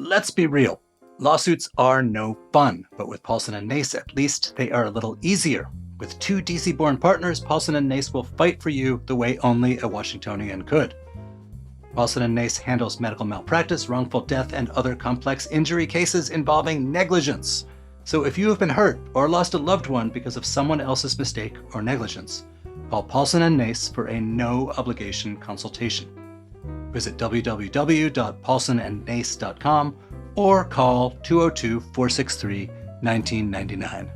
Let's be real. Lawsuits are no fun, but with Paulson and Nace, at least they are a little easier. With two DC-born partners, Paulson and Nace will fight for you the way only a Washingtonian could. Paulson and Nace handles medical malpractice, wrongful death, and other complex injury cases involving negligence. So if you have been hurt or lost a loved one because of someone else's mistake or negligence, call Paulson and Nace for a no-obligation consultation. Visit www.paulsonandnace.com or call 202-463-1999.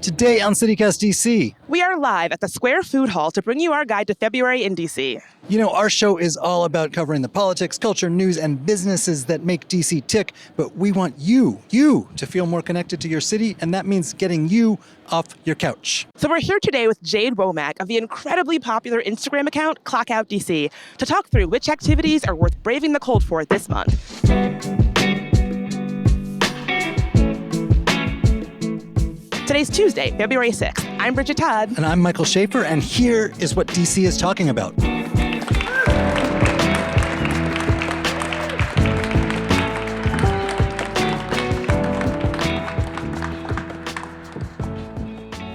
Today on CityCast DC. We are live at the Square Food Hall to bring you our guide to February in DC. You know, our show is all about covering the politics, culture, news, and businesses that make DC tick, but we want you to feel more connected to your city, and that means getting you off your couch. So we're here today with Jade Womack of the incredibly popular Instagram account ClockOutDC to talk through which activities are worth braving the cold for this month. Today's Tuesday, February 6th. I'm Bridget Todd. And I'm Michael Schaefer, and here is what DC is talking about.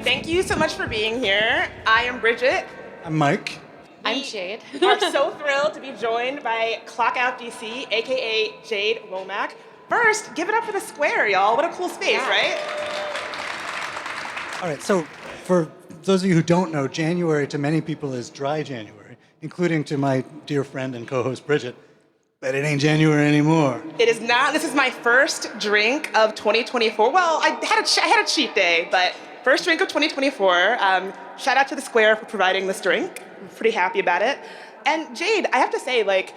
Thank you so much for being here. I am Bridget. I'm Mike. I'm Jade. We are so thrilled to be joined by ClockOutDC, aka Jade Womack. First, give it up for the Square, y'all. What a cool space, right? All right, so for those of you who don't know, January to many people is dry January, including to my dear friend and co-host Bridget. But it ain't January anymore. It is not. This is my first drink of 2024. Well, I had a cheat day, but first drink of 2024. Shout out to the Square for providing this drink. I'm pretty happy about it. And Jade, I have to say, I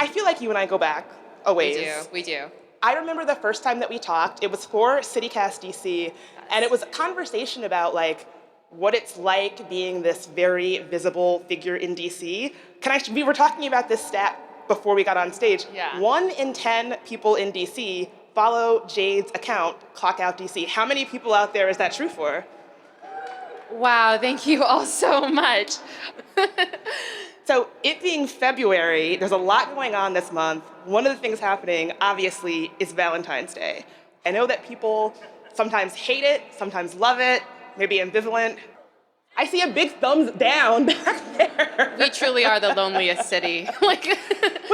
feel like you and I go back a ways. We do. I remember the first time that we talked, it was for CityCast DC, and it was a conversation about what it's like being this very visible figure in DC. We were talking about this stat before we got on stage. Yeah. 1 in 10 people in DC follow Jade's account, ClockOutDC. How many people out there is that true for? Wow, thank you all so much. So it being February, there's a lot going on this month. One of the things happening, obviously, is Valentine's Day. I know that people sometimes hate it, sometimes love it, maybe ambivalent. I see a big thumbs down back there. We truly are the loneliest city. Wait,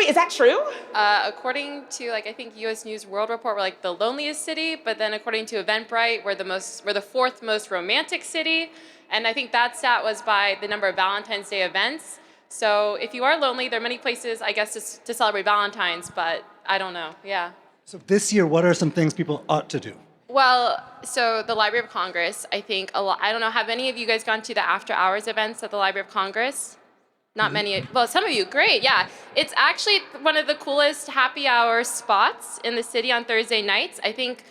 is that true? According to I think U.S. News World Report, we're the loneliest city, but then according to Eventbrite, we're the fourth most romantic city, and I think that stat was by the number of Valentine's Day events. So if you are lonely, there are many places, I guess, to celebrate Valentine's, but I don't know, yeah. So this year, what are some things people ought to do? Well, so the Library of Congress, I think I don't know, have any of you guys gone to the after hours events at the Library of Congress? Not many, well, some of you, great, yeah. It's actually one of the coolest happy hour spots in the city on Thursday nights. I think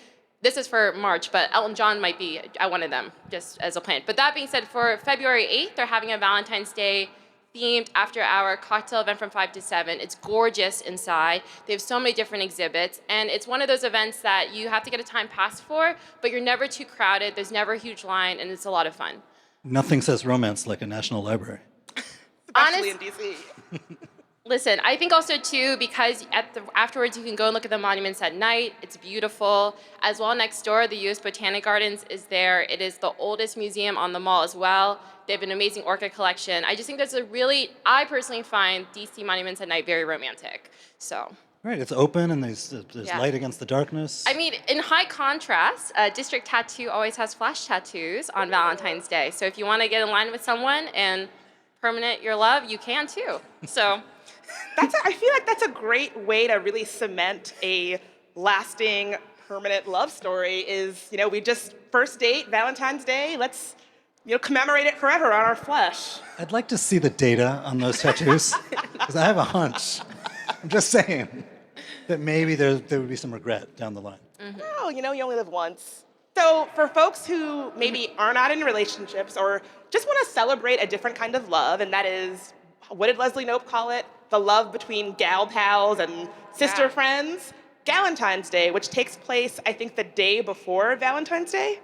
this is for March, but Elton John might be one of them, just as a plan. But that being said, for February 8th, they're having a Valentine's Day themed after-hour cocktail event from 5 to 7. It's gorgeous inside. They have so many different exhibits, and it's one of those events that you have to get a time pass for, but you're never too crowded, there's never a huge line, and it's a lot of fun. Nothing says romance like a national library. Especially in DC. Listen, I think also too, because afterwards you can go and look at the monuments at night. It's beautiful. As well, next door, the U.S. Botanic Gardens is there. It is the oldest museum on the mall as well. They have an amazing orchid collection. I just think I personally find DC monuments at night very romantic. So. Right, it's open and there's light against the darkness. I mean, in high contrast, District Tattoo always has flash tattoos on Valentine's Day. So if you want to get in line with someone and permanent your love, you can too. So. I feel like that's a great way to really cement a lasting, permanent love story is, we just first date, Valentine's Day, let's, commemorate it forever on our flesh. I'd like to see the data on those tattoos, because I have a hunch. I'm just saying that maybe there would be some regret down the line. Mm-hmm. Oh, you only live once. So for folks who maybe are not in relationships or just want to celebrate a different kind of love, and that is, what did Leslie Knope call it? The love between gal pals and sister friends. Galentine's Day, which takes place, I think, the day before Valentine's Day.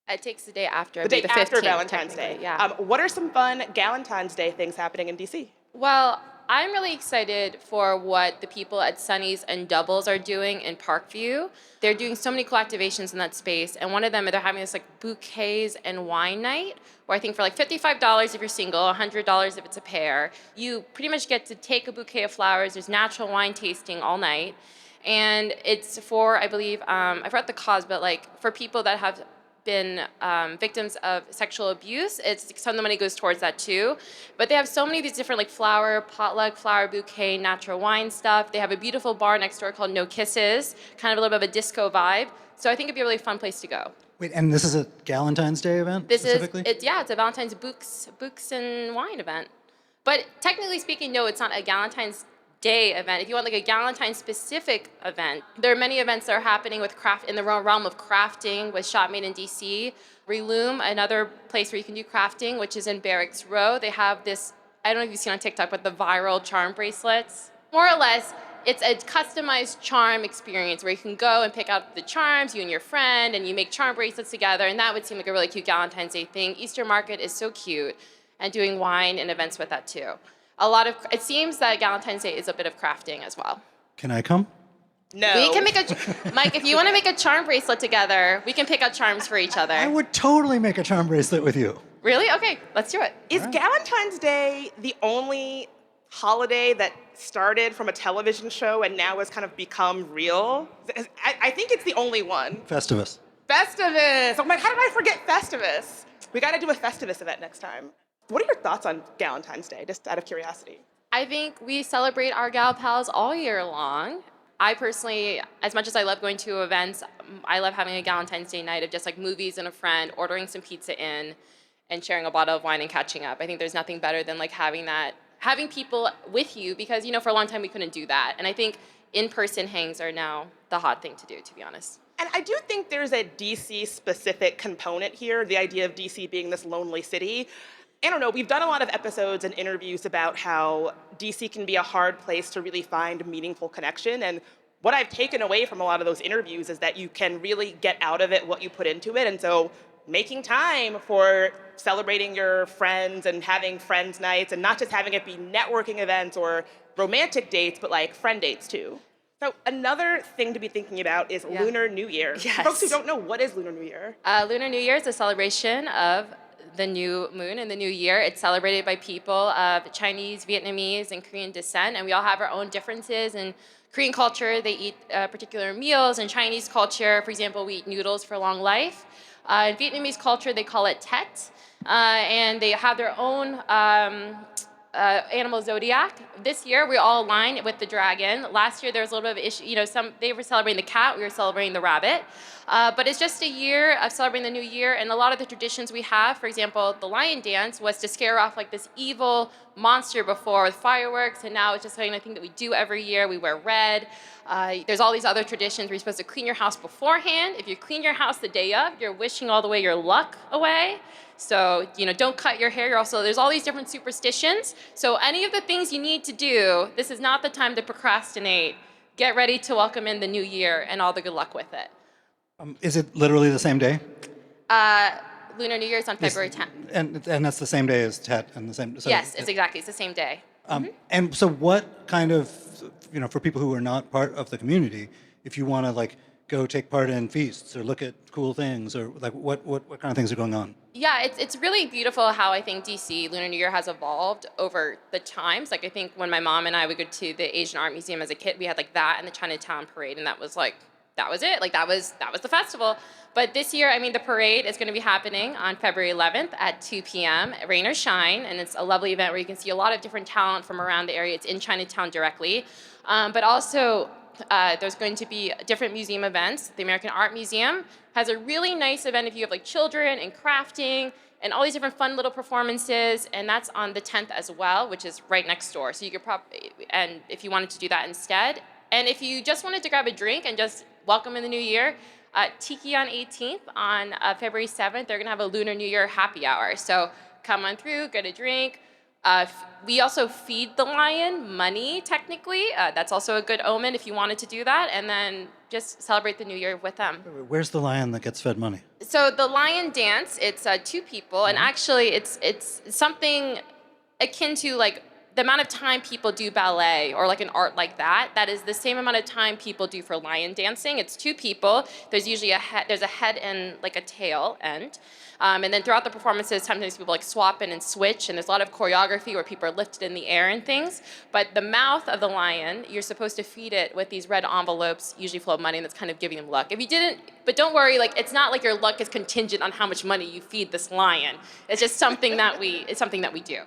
It takes the day after. The day the after 15th, Valentine's Day. technically, yeah. What are some fun Galentine's Day things happening in DC? Well, I'm really excited for what the people at Sunny's and Doubles are doing in Parkview. They're doing so many cool activations in that space, and one of them, they're having this like bouquets and wine night, where I think for like $55 if you're single, $100 if it's a pair, you pretty much get to take a bouquet of flowers. There's natural wine tasting all night, and it's for, I believe, I forgot the cause, but like for people that have been victims of sexual abuse. It's some of the money goes towards that too. But they have so many of these different like flower, potluck, flower bouquet, natural wine stuff. They have a beautiful bar next door called No Kisses, kind of a little bit of a disco vibe. So I think it'd be a really fun place to go. Wait, and this is a Galentine's Day event This specifically? it's a Valentine's books and wine event. But technically speaking, no, it's not a Galentine's Day event. If you want like a Galentine specific event, there are many events that are happening with craft in the realm of crafting with Shop Made in DC. Reloom, another place where you can do crafting, which is in Barracks Row. They have this, I don't know if you've seen on TikTok, but the viral charm bracelets. More or less, it's a customized charm experience where you can go and pick out the charms, you and your friend, and you make charm bracelets together, and that would seem like a really cute Galentine's Day thing. Easter Market is so cute, and doing wine and events with that too. It seems that Galentine's Day is a bit of crafting as well. Can I come? No. We can make Mike, if you want to make a charm bracelet together, we can pick out charms for each other. I would totally make a charm bracelet with you. Really? Okay, let's do it. Is Galentine's Day the only holiday that started from a television show and now has kind of become real? I think it's the only one. Festivus. Festivus! Oh my, how did I forget Festivus? We gotta do a Festivus event next time. What are your thoughts on Galentine's Day, just out of curiosity? I think we celebrate our gal pals all year long. I personally, as much as I love going to events, I love having a Galentine's Day night of just like movies and a friend, ordering some pizza in, and sharing a bottle of wine and catching up. I think there's nothing better than like having people with you, because for a long time we couldn't do that. And I think in-person hangs are now the hot thing to do, to be honest. And I do think there's a DC-specific component here, the idea of DC being this lonely city. I don't know, we've done a lot of episodes and interviews about how DC can be a hard place to really find meaningful connection. And what I've taken away from a lot of those interviews is that you can really get out of it what you put into it. And so making time for celebrating your friends and having friends nights, and not just having it be networking events or romantic dates, but like friend dates too. So another thing to be thinking about is Lunar New Year. Yes. For folks who don't know, what is Lunar New Year? Lunar New Year is a celebration of the new moon and the new year. It's celebrated by people of Chinese, Vietnamese, and Korean descent, and we all have our own differences. In Korean culture, they eat particular meals. In Chinese culture, for example, we eat noodles for long life. In Vietnamese culture, they call it Tet, and they have their own animal zodiac. This year, we all align with the dragon. Last year, there was a little bit of issue. They were celebrating the cat, we were celebrating the rabbit. But it's just a year of celebrating the new year, and a lot of the traditions we have, for example, the lion dance was to scare off like this evil monster before with fireworks, and now it's just something I think that we do every year. We wear red. There's all these other traditions where you're supposed to clean your house beforehand. If you clean your house the day of, you're wishing all the way your luck away. So, don't cut your hair. There's all these different superstitions. So any of the things you need to do, this is not the time to procrastinate. Get ready to welcome in the new year and all the good luck with it. Is it literally the same day? Lunar New Year is on February 10th. And that's the same day as Tet and the same. So Yes, it's the same day. And so, what kind of, for people who are not part of the community, if you want to like go take part in feasts or look at cool things, or like what kind of things are going on? Yeah, it's really beautiful how I think DC Lunar New Year has evolved over the times. Like I think when my mom and I would go to the Asian Art Museum as a kid, we had like that and the Chinatown Parade, and that was it. Like that was the festival. But this year, the parade is going to be happening on February 11th at 2 p.m., rain or shine, and it's a lovely event where you can see a lot of different talent from around the area. It's in Chinatown directly. But also, there's going to be different museum events. The American Art Museum has a really nice event if you have like children and crafting and all these different fun little performances, and that's on the 10th as well, which is right next door. So you could and if you wanted to do that instead. And if you just wanted to grab a drink and just welcome in the new year, Tiki on 18th on February 7th, they're gonna have a Lunar New Year happy hour. So come on through, get a drink. We also feed the lion money, technically. That's also a good omen if you wanted to do that. And then just celebrate the new year with them. Where's the lion that gets fed money? So the lion dance, it's two people, and actually it's something akin to like the amount of time people do ballet or like an art like that. That is the same amount of time people do for lion dancing. It's two people. There's usually there's a head and like a tail end. And then throughout the performances, sometimes people like swap in and switch, and there's a lot of choreography where people are lifted in the air and things. But the mouth of the lion, you're supposed to feed it with these red envelopes, usually full of money, and that's kind of giving them luck. If you didn't, but don't worry, like it's not like your luck is contingent on how much money you feed this lion. It's just something that we do.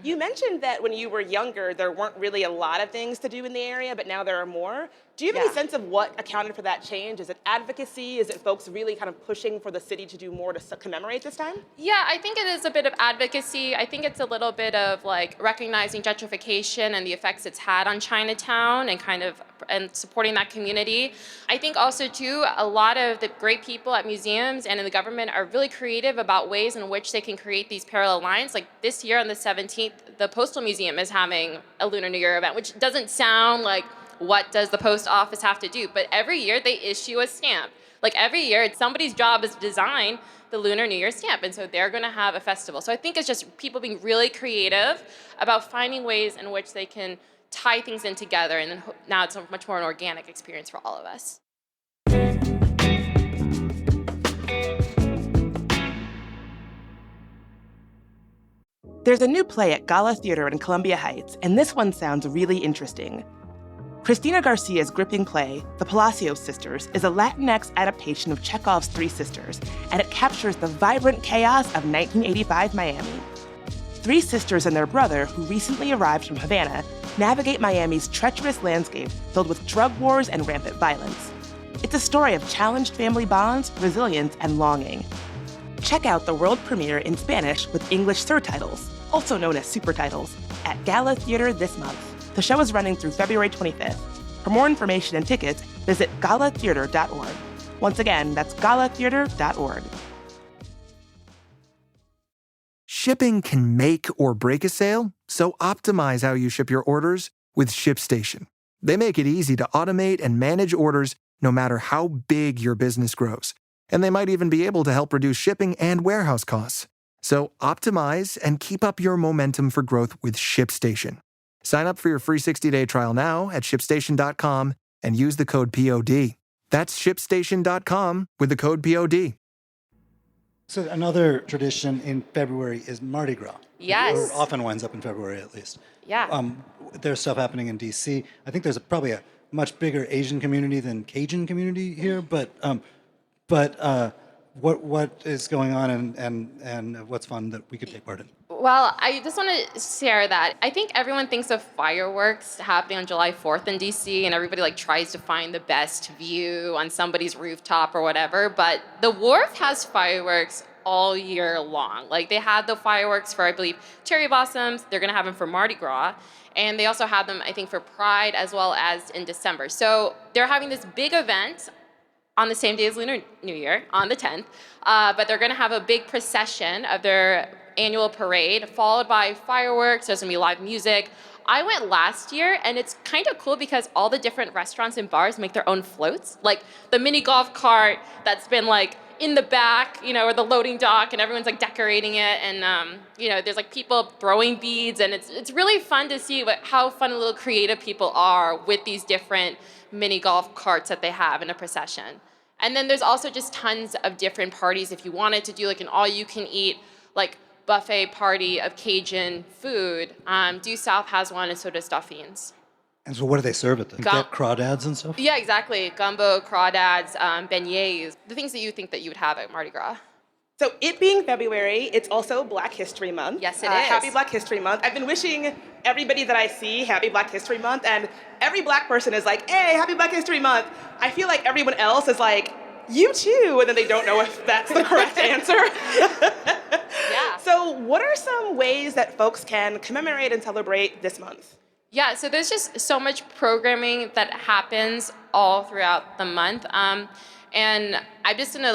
You mentioned that when you were younger, there weren't really a lot of things to do in the area, but now there are more. Do you have any sense of what accounted for that change? Is it advocacy? Is it folks really kind of pushing for the city to do more to commemorate this time? Yeah, I think it is a bit of advocacy. I think it's a little bit of like recognizing gentrification and the effects it's had on Chinatown and supporting that community. I think also too, a lot of the great people at museums and in the government are really creative about ways in which they can create these parallel lines. Like this year on the 17th, the Postal Museum is having a Lunar New Year event, which doesn't sound like what does the post office have to do? But every year they issue a stamp. Like every year, it's somebody's job is to design the Lunar New Year stamp. And so they're going to have a festival. So I think it's just people being really creative about finding ways in which they can tie things in together. And then now it's a much more an organic experience for all of us. There's a new play at Gala Theater in Columbia Heights, and this one sounds really interesting. Cristina Garcia's gripping play, The Palacios Sisters, is a Latinx adaptation of Chekhov's Three Sisters, and it captures the vibrant chaos of 1985 Miami. Three sisters and their brother, who recently arrived from Havana, navigate Miami's treacherous landscape filled with drug wars and rampant violence. It's a story of challenged family bonds, resilience, and longing. Check out the world premiere in Spanish with English surtitles, also known as supertitles, at Gala Theater this month. The show is running through February 25th. For more information and tickets, visit galatheater.org. Once again, that's galatheater.org. Shipping can make or break a sale, so optimize how you ship your orders with ShipStation. They make it easy to automate and manage orders no matter how big your business grows. And they might even be able to help reduce shipping and warehouse costs. So optimize and keep up your momentum for growth with ShipStation. Sign up for your free 60-day trial now at ShipStation.com and use the code POD. That's ShipStation.com with the code POD. So another tradition in February is Mardi Gras. Yes. Or often winds up in February, at least. Yeah. There's stuff happening in D.C. I think there's probably a much bigger Asian community than Cajun community here, but what is going on and what's fun that we could take part in? Well, I just want to share that I think everyone thinks of fireworks happening on July 4th in DC, and everybody like tries to find the best view on somebody's rooftop or whatever. But the Wharf has fireworks all year long. Like they had the fireworks for, I believe, cherry blossoms. They're going to have them for Mardi Gras. And they also have them, I think, for Pride as well as in December. So they're having this big event on the same day as Lunar New Year, on the 10th. But they're going to have a big procession of their annual parade, followed by fireworks. There's going to be live music. I went last year, and it's kind of cool because all the different restaurants and bars make their own floats. Like the mini golf cart that's been like in the back, or the loading dock, and everyone's like decorating it. And, there's like people throwing beads, and it's really fun to see how fun little creative people are with these different mini golf carts that they have in a procession. And then there's also just tons of different parties. If you wanted to do like an all-you-can-eat like buffet party of Cajun food, Due South has one, and so does Dauphines. And so what do they serve at them? Get crawdads and stuff? Yeah, exactly. Gumbo, crawdads, beignets, the things that you think that you would have at Mardi Gras. So it being February, it's also Black History Month. Yes, it is. Happy Black History Month. I've been wishing everybody that I see Happy Black History Month, and every Black person is like, hey, Happy Black History Month. I feel like everyone else is like, you too, and then they don't know if that's the correct answer. Yeah. So what are some ways that folks can commemorate and celebrate this month? Yeah, so there's just so much programming that happens all throughout the month. And I'm just gonna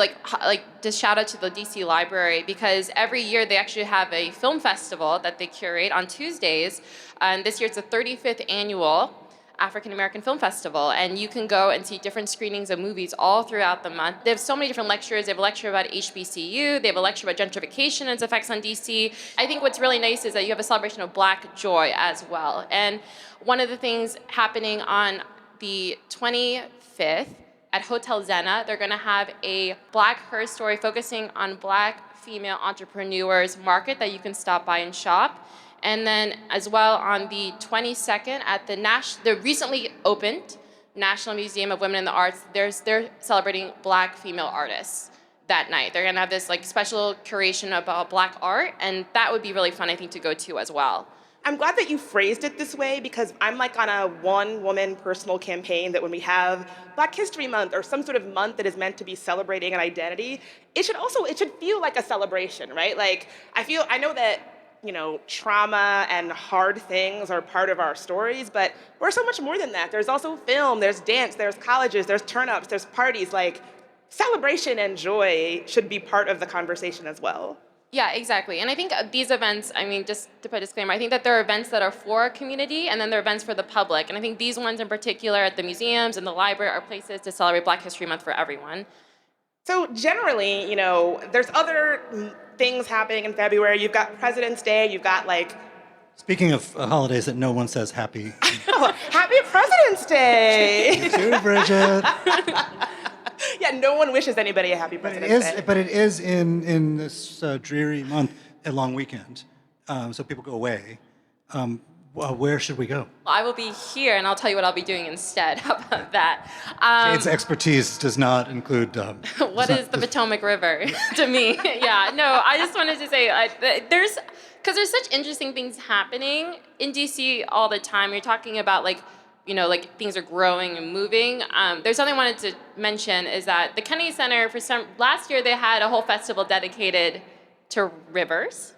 just shout out to the DC Library, because every year they actually have a film festival that they curate on Tuesdays. And this year it's the 35th annual. African American Film Festival, and you can go and see different screenings of movies all throughout the month. They have so many different lectures. They have a lecture about HBCU. They have a lecture about gentrification and its effects on DC. I think what's really nice is that you have a celebration of Black joy as well. And one of the things happening on the 25th at Hotel Zena, they're going to have a Black Her Story focusing on Black female entrepreneurs market that you can stop by and shop. And then as well on the 22nd at the recently opened National Museum of Women in the Arts, they're celebrating Black female artists that night. They're gonna have this like special curation about Black art, and that would be really fun, I think, to go to as well. I'm glad that you phrased it this way, because I'm like on a one-woman personal campaign that when we have Black History Month or some sort of month that is meant to be celebrating an identity, it should feel like a celebration, right? Like I know that, trauma and hard things are part of our stories, but we're so much more than that. There's also film, there's dance, there's colleges, there's turn-ups, there's parties. Like, celebration and joy should be part of the conversation as well. Yeah, exactly. And I think these events, just to put a disclaimer, I think that there are events that are for our community, and then there are events for the public. And I think these ones in particular at the museums and the library are places to celebrate Black History Month for everyone. So generally, there's other things happening in February. You've got President's Day, you've got Speaking of holidays that no one says happy. Happy President's Day! You too, Bridget. Yeah, no one wishes anybody a happy President's Day. But it is in this dreary month, a long weekend. So people go away. Where should we go? I will be here, and I'll tell you what I'll be doing instead. How about that? Jade's expertise does not include... what is the Potomac River to me? Yeah, no, I just wanted to say, because there's such interesting things happening in DC all the time. You're talking about things are growing and moving. There's something I wanted to mention is that the Kennedy Center, last year they had a whole festival dedicated to rivers.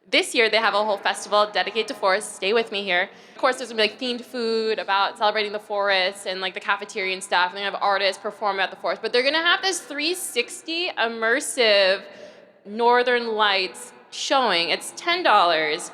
This year they have a whole festival dedicated to forests. Stay with me here. Of course, there's gonna be themed food about celebrating the forests and the cafeteria and stuff. And they're gonna have artists perform at the forest. But they're gonna have this 360 immersive Northern Lights showing. It's $10.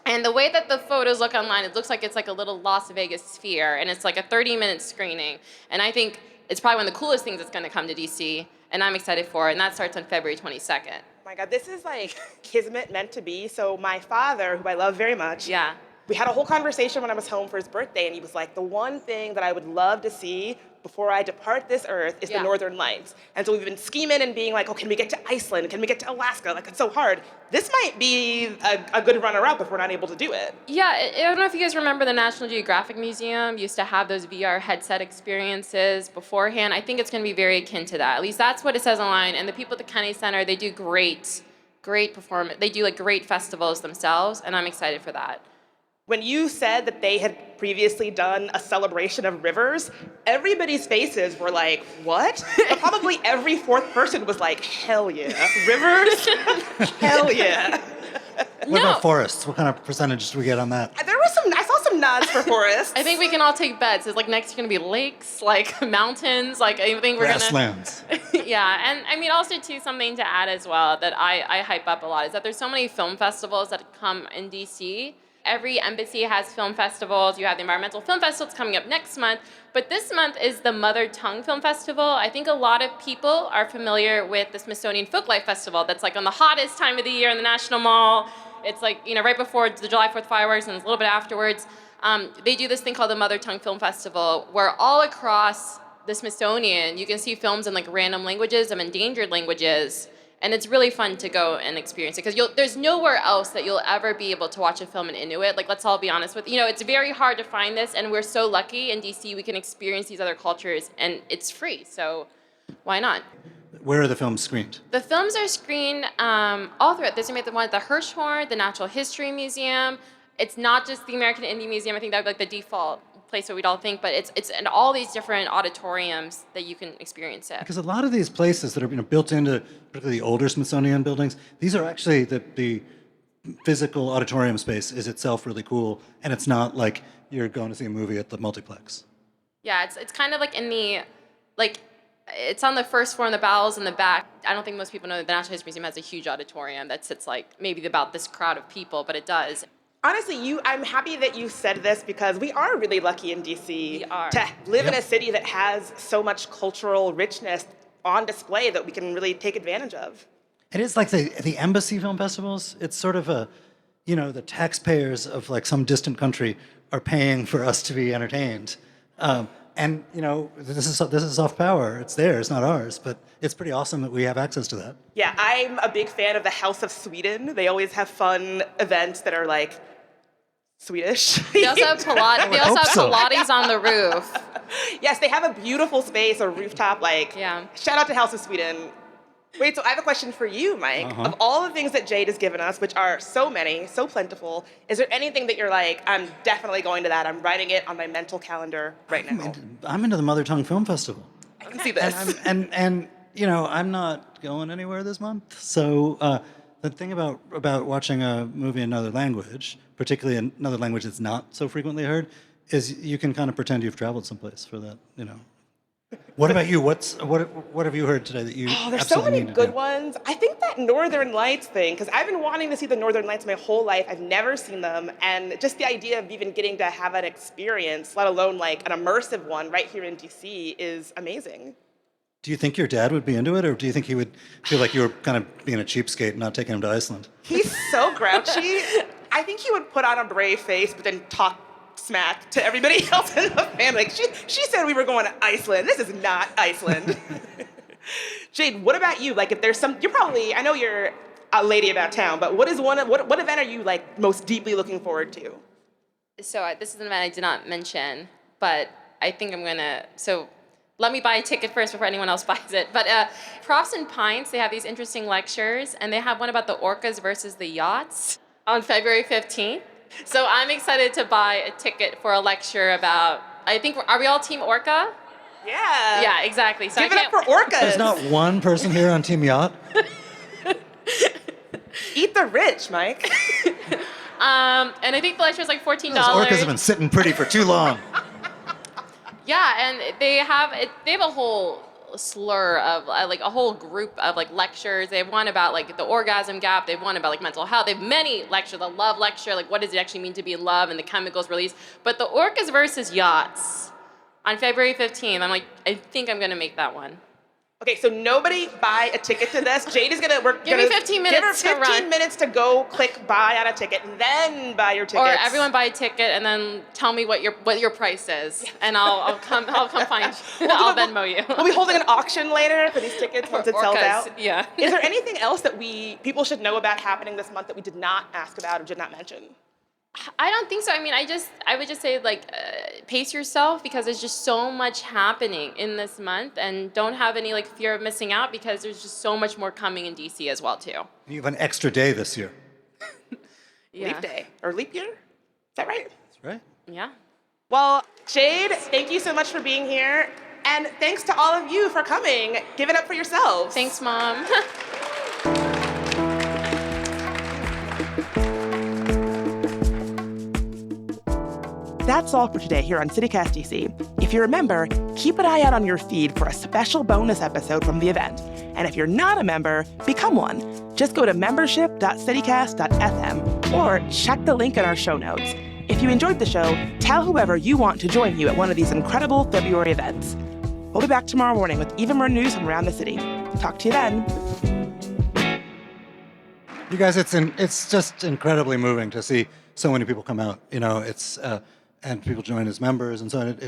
And the way that the photos look online, it looks like it's like a little Las Vegas sphere, and it's like a 30-minute screening. And I think it's probably one of the coolest things that's gonna come to DC, and I'm excited for it, and that starts on February 22nd. Oh my God, this is like kismet meant to be. So my father, who I love very much, Yeah. we had a whole conversation when I was home for his birthday, and he was like, the one thing that I would love to see before I depart this earth is the Northern Lights. And so we've been scheming and being like, oh, can we get to Iceland? Can we get to Alaska? Like, it's so hard. This might be a good runner-up if we're not able to do it. Yeah, I don't know if you guys remember the National Geographic Museum used to have those VR headset experiences beforehand. I think it's going to be very akin to that. At least that's what it says online. And the people at the Kennedy Center, they do great performance. They do great festivals themselves, and I'm excited for that. When you said that they had previously done a celebration of rivers, everybody's faces were like, what? But probably every fourth person was like, hell yeah. Rivers? Hell yeah. What about forests? What kind of percentage do we get on that? I saw some nods for forests. I think we can all take bets. It's next are going to be lakes, mountains, I think we're going to... Grasslands. Yeah, and also too, something to add as well that I hype up a lot is that there's so many film festivals that come in DC. Every embassy has film festivals. You have the Environmental Film Festival coming up next month. But this month is the Mother Tongue Film Festival. I think a lot of people are familiar with the Smithsonian Folklife Festival that's on the hottest time of the year in the National Mall. It's right before the July 4th fireworks and a little bit afterwards. They do this thing called the Mother Tongue Film Festival where all across the Smithsonian you can see films in random languages and endangered languages. And it's really fun to go and experience it because there's nowhere else that you'll ever be able to watch a film in Inuit. Let's all be honest with it's very hard to find this, and we're so lucky in DC we can experience these other cultures, and it's free. So why not? Where are the films screened? The films are screened all throughout. There's going to be the one at the Hirshhorn, the Natural History Museum. It's not just the American Indian Museum. I think that would be the default place that we'd all think, but it's in all these different auditoriums that you can experience it. Because a lot of these places that are built into particularly the older Smithsonian buildings, these are actually the physical auditorium space is itself really cool, and it's not like you're going to see a movie at the multiplex. Yeah, it's kind of in the it's on the first floor in the bowels in the back. I don't think most people know that the Natural History Museum has a huge auditorium that sits maybe about this crowd of people, but it does. Honestly, I'm happy that you said this because we are really lucky in DC We are. to live in Yep. a city that has so much cultural richness on display that we can really take advantage of. It is like the embassy film festivals. It's sort of a, the taxpayers of like some distant country are paying for us to be entertained. And this is soft power. It's theirs, not ours. But it's pretty awesome that we have access to that. Yeah, I'm a big fan of the House of Sweden. They always have fun events that are like Swedish. They also have Pilates. They also hope have so. Pilates on the roof. Yes, they have a beautiful space, a rooftop. Yeah. Shout out to House of Sweden. Wait, so I have a question for you, Mike. Of all the things that Jade has given us, which are so many, so plentiful, is there anything that you're like, I'm definitely going to that. I'm writing it on my mental calendar right now. I'm into the Mother Tongue Film Festival. I can see this. And I'm not going anywhere this month. So the thing about watching a movie in another language, particularly another language that's not so frequently heard, is you can kind of pretend you've traveled someplace for that. What about you? What have you heard today that you? Oh, there's so absolutely many need to good do? ones. I think that Northern Lights thing, because I've been wanting to see the Northern Lights my whole life. I've never seen them. And just the idea of even getting to have an experience, let alone like an immersive one right here in DC, is amazing. Do you think your dad would be into it, or do you think he would feel like you were kind of being a cheapskate and not taking him to Iceland? He's so grouchy. I think he would put on a brave face, but then talk smack to everybody else in the family. Like, she said we were going to Iceland. This is not Iceland. Jade, what about you? Like, if there's I know you're a lady about town, but what event are you like most deeply looking forward to? So this is an event I did not mention, but I think I'm gonna. So let me buy a ticket first before anyone else buys it. But Profs and Pints, they have these interesting lectures, and they have one about the orcas versus the yachts on February 15th. So I'm excited to buy a ticket for a lecture about. Are we all Team Orca? Yeah. Yeah, exactly. So Give it up for orcas. There's not one person here on Team Yacht. Eat the rich, Mike. And I think the lecture is like $14. Those orcas have been sitting pretty for too long. Yeah, and they have a whole slur of like a whole group of like lectures. They have one about like the orgasm gap. They have one about like mental health. They have many lectures. The love lecture, like what does it actually mean to be in love and the chemicals released. But the orcas versus yachts on February 15th. I'm like, I think I'm gonna make that one. Okay, so nobody buy a ticket to this. Jade is gonna Give me 15 minutes Give her to 15 run. minutes to go click buy on a ticket, and then buy your tickets. Or everyone buy a ticket and then tell me what your price is, and I'll come find you. I'll Venmo you. We'll be holding an auction later for these tickets once it sells Orcas, out. yeah. Is there anything else that people should know about happening this month that we did not ask about or did not mention? I don't think so. I mean, I would just say like pace yourself because there's just so much happening in this month, and don't have any like fear of missing out because there's just so much more coming in DC as well too. You have an extra day this year. Yeah. Leap day or leap year? Is that right? That's right. Yeah. Well, Jade, thank you so much for being here. And thanks to all of you for coming. Give it up for yourselves. Thanks, Mom. That's all for today here on CityCast DC. If you remember, keep an eye out on your feed for a special bonus episode from the event. And if you're not a member, become one. Just go to membership.citycast.fm or check the link in our show notes. If you enjoyed the show, tell whoever you want to join you at one of these incredible February events. We'll be back tomorrow morning with even more news from around the city. Talk to you then. You guys, it's just incredibly moving to see so many people come out. It's and people join as members and so on.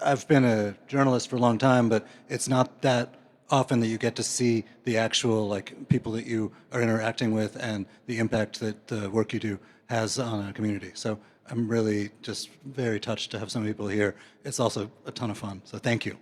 I've been a journalist for a long time, but it's not that often that you get to see the actual like people that you are interacting with and the impact that the work you do has on a community. So I'm really just very touched to have so many people here. It's also a ton of fun. So thank you.